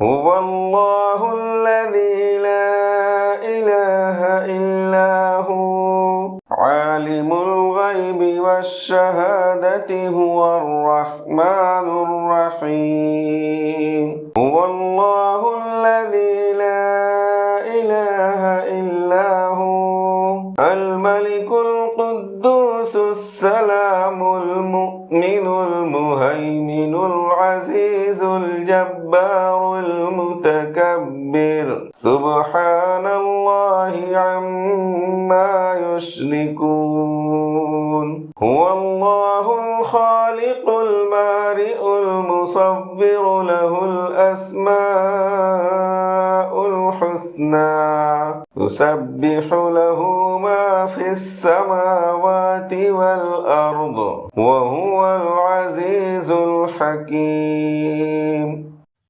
هو الله الذي لا إله إلا هو عالم الغيب والشهادة هو الرحمن الرحيم هو الله الذي لا إله إلا هو الملك القدوس السلام المؤمن المهيمن العزيز الجبار المتكبر سبحان الله عما يشركون هو الله الخالق البارئ المصور له الأسماء الحسنى يسبح له ما في السماوات والأرض وهو العزيز الحكيم